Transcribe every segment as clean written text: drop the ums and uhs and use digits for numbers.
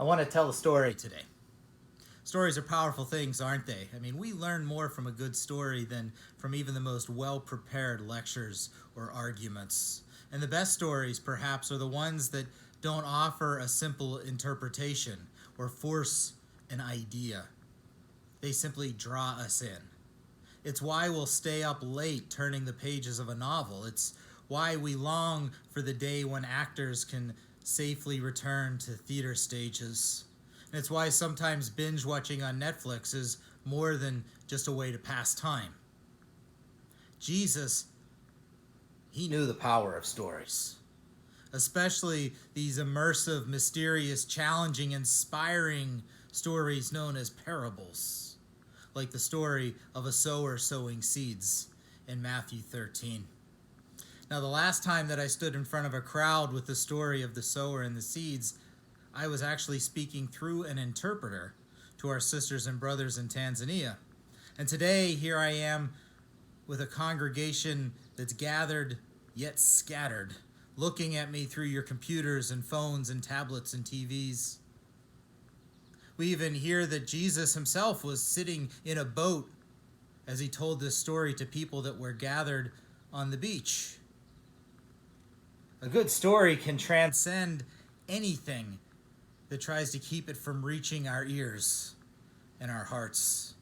I want to tell a story today. Stories are powerful things, aren't they? I mean, we learn more from a good story than from even the most well-prepared lectures or arguments. And the best stories, perhaps, are the ones that don't offer a simple interpretation or force an idea. They simply draw us in. It's why we'll stay up late turning the pages of a novel. It's why we long for the day when actors can safely return to theater stages. And it's why sometimes binge watching on Netflix is more than just a way to pass time. Jesus, he knew the power of stories, especially these immersive, mysterious, challenging, inspiring stories known as parables, like the story of a sower sowing seeds in Matthew 13. Now, the last time that I stood in front of a crowd with the story of the sower and the seeds, I was actually speaking through an interpreter to our sisters and brothers in Tanzania. And today, here I am with a congregation that's gathered yet scattered, looking at me through your computers and phones and tablets and TVs. We even hear that Jesus himself was sitting in a boat as he told this story to people that were gathered on the beach. A good story can transcend anything that tries to keep it from reaching our ears and our hearts.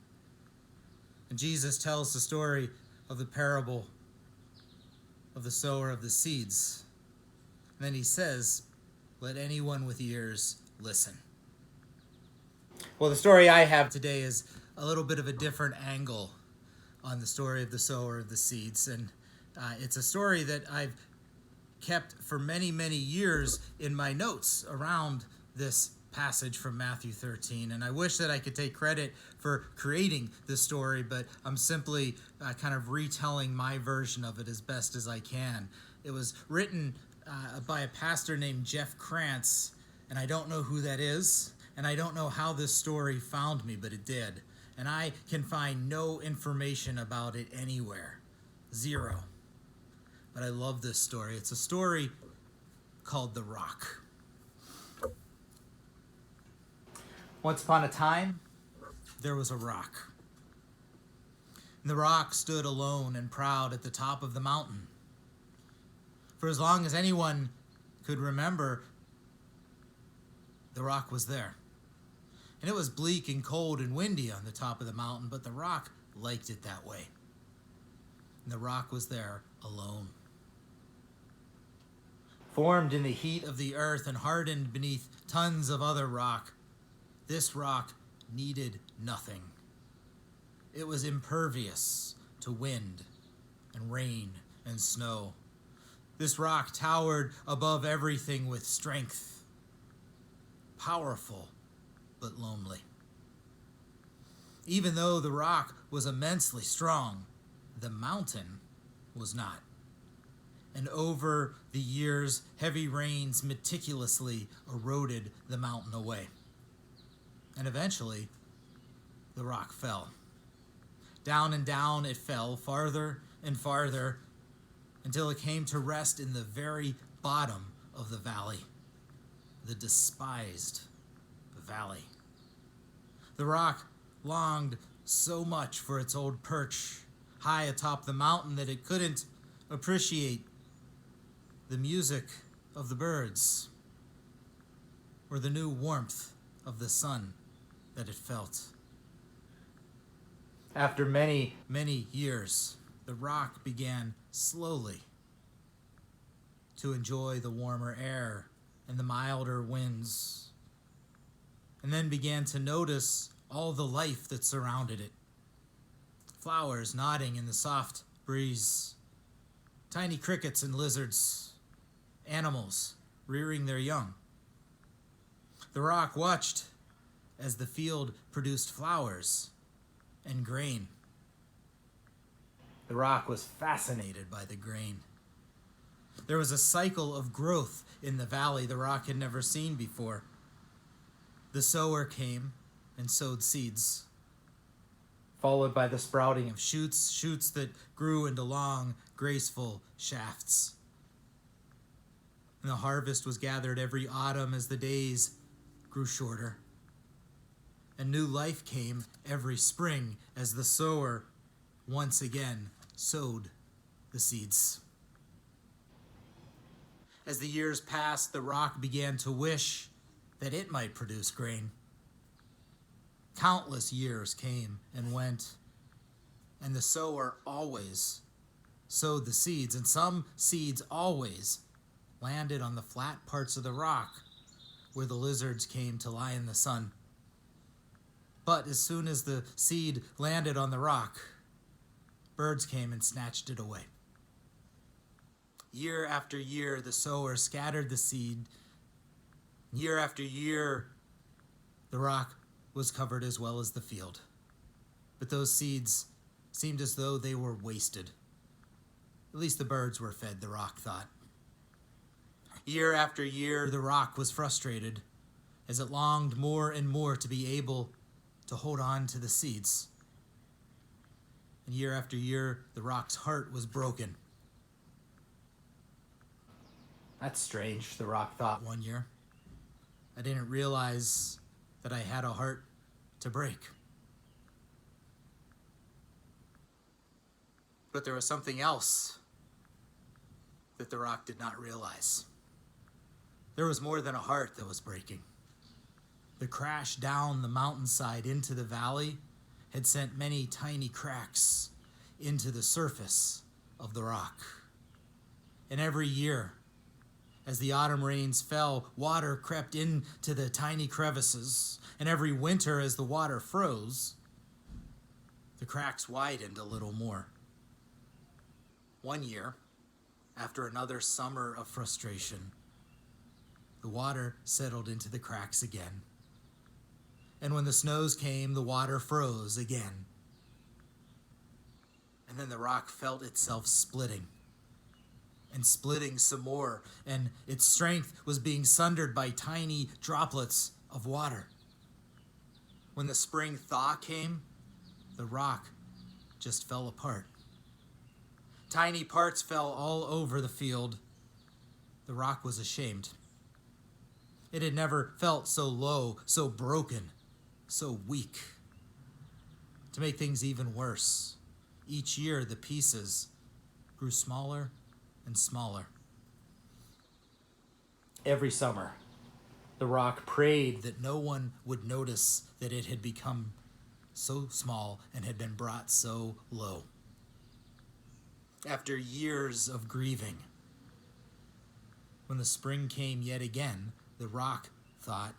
And Jesus tells the story of the parable of the sower of the seeds. And then he says, "Let anyone with ears listen." Well, the story I have today is a little bit of a different angle on the story of the sower of the seeds. And it's a story that I've kept for many, many years in my notes around this passage from Matthew 13. And I wish that I could take credit for creating this story, but I'm simply kind of retelling my version of it as best as I can. It was written by a pastor named Jeff Krantz, and I don't know who that is, and I don't know how this story found me, but it did. And I can find no information about it anywhere. Zero. But I love this story. It's a story called The Rock. Once upon a time, there was a rock. And the rock stood alone and proud at the top of the mountain. For as long as anyone could remember, the rock was there. And it was bleak and cold and windy on the top of the mountain, but the rock liked it that way. And the rock was there alone. Formed in the heat of the earth and hardened beneath tons of other rock, this rock needed nothing. It was impervious to wind and rain and snow. This rock towered above everything with strength, powerful but lonely. Even though the rock was immensely strong, the mountain was not. And over the years, heavy rains meticulously eroded the mountain away. And eventually, the rock fell. Down and down it fell, farther and farther, until it came to rest in the very bottom of the valley, the despised valley. The rock longed so much for its old perch high atop the mountain that it couldn't appreciate the music of the birds or the new warmth of the sun that it felt. After many, many years, the rock began slowly to enjoy the warmer air and the milder winds, and then began to notice all the life that surrounded it. Flowers nodding in the soft breeze, tiny crickets and lizards, animals rearing their young. The rock watched as the field produced flowers and grain. The rock was fascinated by the grain. There was a cycle of growth in the valley the rock had never seen before. The sower came and sowed seeds, followed by the sprouting of shoots that grew into long, graceful shafts. And the harvest was gathered every autumn as the days grew shorter, and new life came every spring as the sower once again sowed the seeds. As the years passed, the rock began to wish that it might produce grain. Countless years came and went, and the sower always sowed the seeds, and some seeds always landed on the flat parts of the rock where the lizards came to lie in the sun. But as soon as the seed landed on the rock, birds came and snatched it away. Year after year, the sower scattered the seed. Year after year, the rock was covered as well as the field. But those seeds seemed as though they were wasted. At least the birds were fed, the rock thought. Year after year, the rock was frustrated as it longed more and more to be able to hold on to the seeds. And year after year, the rock's heart was broken. That's strange, the rock thought one year. I didn't realize that I had a heart to break. But there was something else that the rock did not realize. There was more than a heart that was breaking. The crash down the mountainside into the valley had sent many tiny cracks into the surface of the rock. And every year, as the autumn rains fell, water crept into the tiny crevices. And every winter, as the water froze, the cracks widened a little more. One year, after another summer of frustration, the water settled into the cracks again. And when the snows came, the water froze again. And then the rock felt itself splitting, and splitting some more, and its strength was being sundered by tiny droplets of water. When the spring thaw came, the rock just fell apart. Tiny parts fell all over the field. The rock was ashamed. It had never felt so low, so broken, so weak. To make things even worse, each year the pieces grew smaller and smaller. Every summer, the rock prayed that no one would notice that it had become so small and had been brought so low. After years of grieving, when the spring came yet again, the rock thought,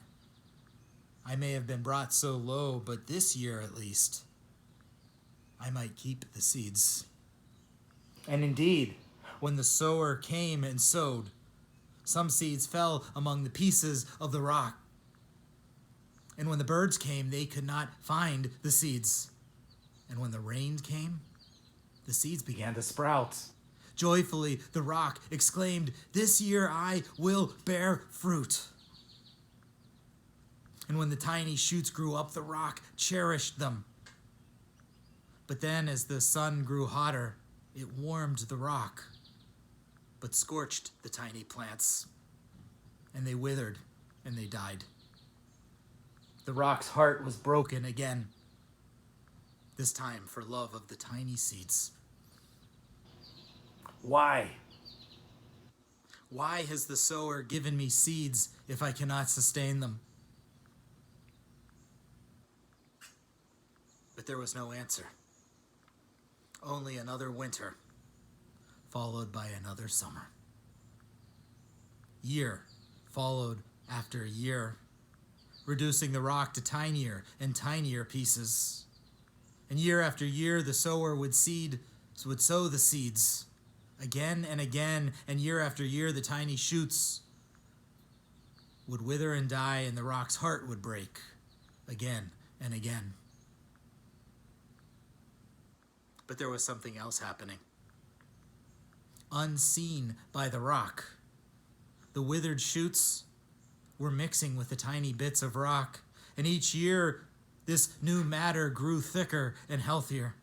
I may have been brought so low, but this year at least, I might keep the seeds. And indeed, when the sower came and sowed, some seeds fell among the pieces of the rock. And when the birds came, they could not find the seeds. And when the rain came, the seeds began to sprout. Joyfully, the rock exclaimed, this year I will bear fruit. And when the tiny shoots grew up, the rock cherished them. But then as the sun grew hotter, it warmed the rock, but scorched the tiny plants, and they withered and they died. The rock's heart was broken again, this time for love of the tiny seeds. Why? Why has the sower given me seeds if I cannot sustain them? But there was no answer. Only another winter, followed by another summer. Year followed after year, reducing the rock to tinier and tinier pieces. And year after year, the sower would sow the seeds again and again, and year after year, the tiny shoots would wither and die, and the rock's heart would break again and again. But there was something else happening. Unseen by the rock, the withered shoots were mixing with the tiny bits of rock, and each year this new matter grew thicker and healthier.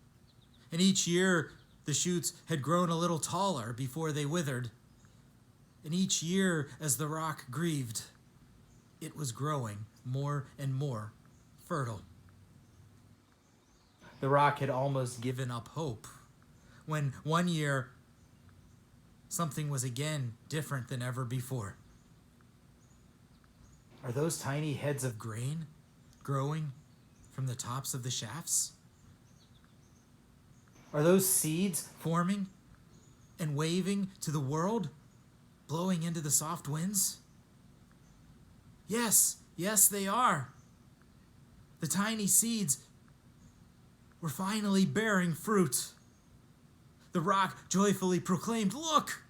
And each year the shoots had grown a little taller before they withered. And each year as the rock grieved, it was growing more and more fertile. The rock had almost given up hope when one year something was again different than ever before. Are those tiny heads of grain growing from the tops of the shafts? Are those seeds forming and waving to the world, blowing into the soft winds? Yes, they are. The tiny seeds were finally bearing fruit. The rock joyfully proclaimed, "Look,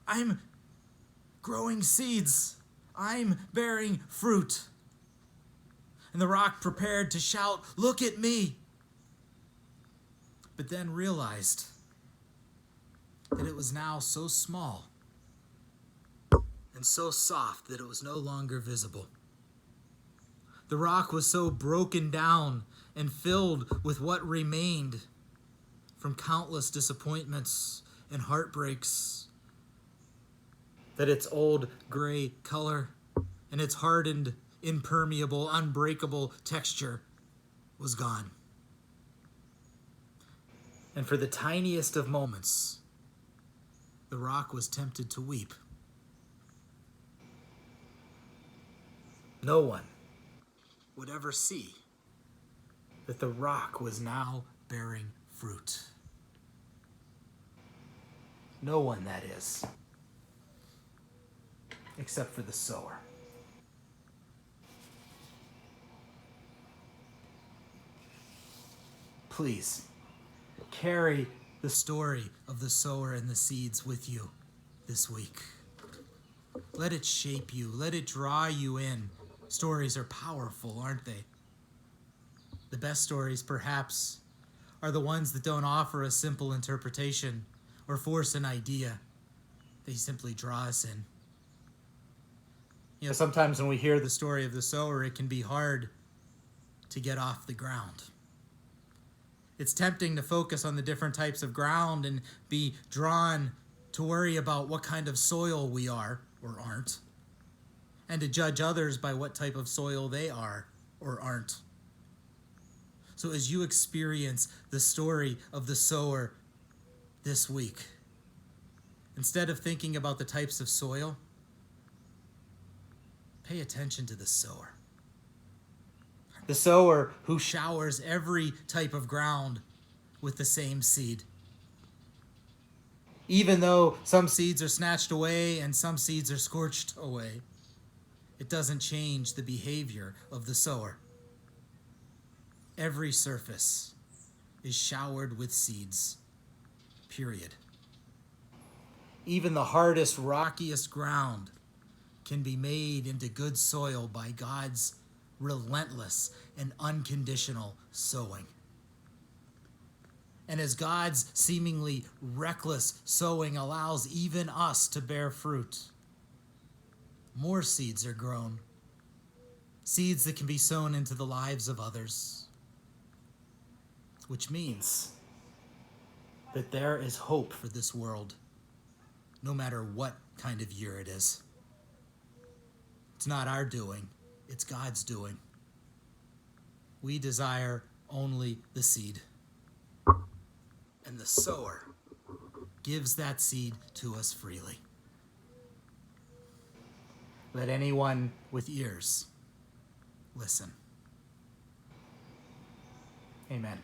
I'm growing seeds. I'm bearing fruit." And the rock prepared to shout, "Look at me," but then realized that it was now so small and so soft that it was no longer visible. The rock was so broken down and filled with what remained from countless disappointments and heartbreaks that its old gray color and its hardened, impermeable, unbreakable texture was gone. And for the tiniest of moments, the rock was tempted to weep. No one would ever see that the rock was now bearing fruit. No one, that is, except for the sower. Please, carry the story of the sower and the seeds with you this week. Let it shape you. Let it draw you in. Stories are powerful, aren't they? The best stories, perhaps, are the ones that don't offer a simple interpretation or force an idea. They simply draw us in. Sometimes when we hear the story of the sower, it can be hard to get off the ground. It's tempting to focus on the different types of ground and be drawn to worry about what kind of soil we are or aren't, and to judge others by what type of soil they are or aren't. So as you experience the story of the sower this week, instead of thinking about the types of soil, pay attention to the sower. The sower who showers every type of ground with the same seed. Even though some seeds are snatched away and some seeds are scorched away, it doesn't change the behavior of the sower. Every surface is showered with seeds, period. Even the hardest, rockiest ground can be made into good soil by God's relentless and unconditional sowing. And as God's seemingly reckless sowing allows even us to bear fruit, more seeds are grown. Seeds that can be sown into the lives of others. Which means that there is hope for this world, no matter what kind of year it is. It's not our doing, it's God's doing. We desire only the seed. And the sower gives that seed to us freely. Let anyone with ears listen. Amen.